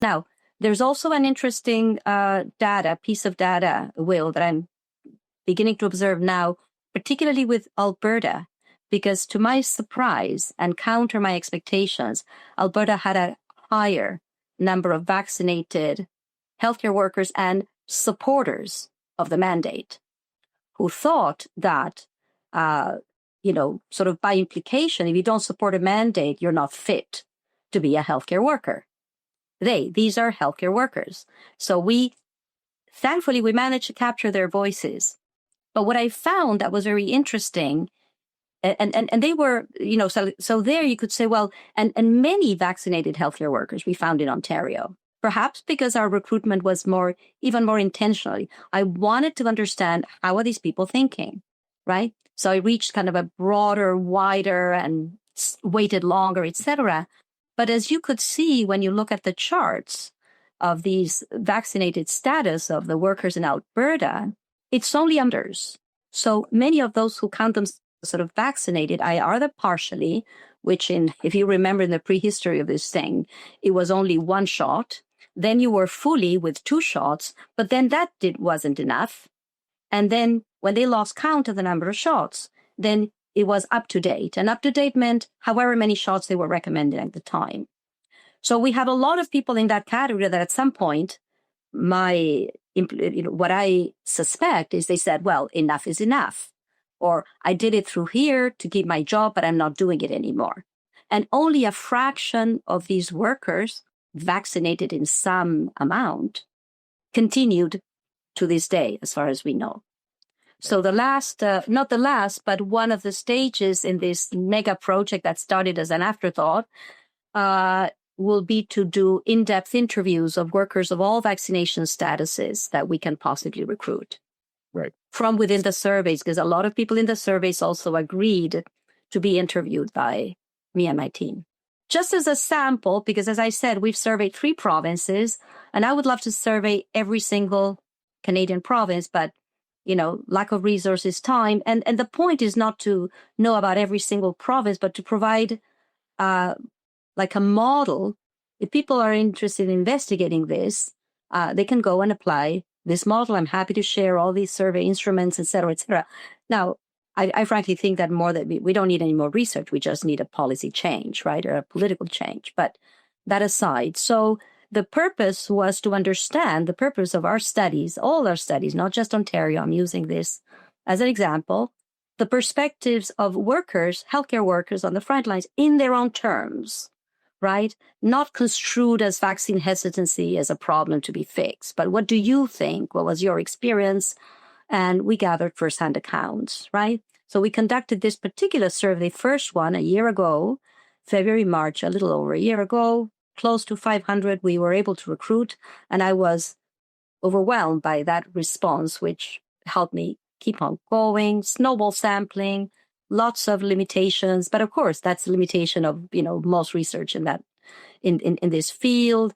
Now, there's also an interesting piece of data, Will, that I'm beginning to observe now, particularly with Alberta, because to my surprise and counter my expectations, Alberta had a higher number of vaccinated healthcare workers and supporters of the mandate who thought that, sort of by implication, if you don't support a mandate, you're not fit to be a healthcare worker. These are healthcare workers. So thankfully, we managed to capture their voices. But what I found that was very interesting, and they were, so there you could say, well, and many vaccinated healthcare workers we found in Ontario, perhaps because our recruitment was even more intentionally. I wanted to understand, how are these people thinking, right? So I reached kind of a broader, wider, and waited longer, etc. But as you could see when you look at the charts of these vaccinated status of the workers in Alberta, it's only unders. So many of those who count themselves sort of vaccinated, either partially, which if you remember in the prehistory of this thing, it was only one shot. Then you were fully with 2 shots, but then that wasn't enough. And then when they lost count of the number of shots, then it was up to date. And up to date meant however many shots they were recommending at the time. So we have a lot of people in that category that at some point, what I suspect is they said, well, enough is enough. Or I did it through here to keep my job, but I'm not doing it anymore. And only a fraction of these workers, vaccinated in some amount, continued to this day, as far as we know. So the last, not the last, but one of the stages in this mega project that started as an afterthought will be to do in-depth interviews of workers of all vaccination statuses that we can possibly recruit. Right. From within the surveys, because a lot of people in the surveys also agreed to be interviewed by me and my team. Just as a sample, because as I said, we've surveyed 3 provinces, and I would love to survey every single Canadian province, but, lack of resources, time. And the point is not to know about every single province, but to provide like a model. If people are interested in investigating this, they can go and apply this model. I'm happy to share all these survey instruments, et cetera, et cetera. Now, I frankly think that we don't need any more research. We just need a policy change, right? Or a political change. But that aside, so the purpose was to understand the purpose of our studies, all our studies, not just Ontario. I'm using this as an example, the perspectives of workers, healthcare workers on the front lines in their own terms, right? Not construed as vaccine hesitancy as a problem to be fixed. But what do you think? What was your experience? And we gathered firsthand accounts, right? So we conducted this particular survey, first one a year ago, February, March, a little over a year ago, close to 500 we were able to recruit. And I was overwhelmed by that response, which helped me keep on going, snowball sampling, lots of limitations. But of course, that's the limitation of, most research in this field.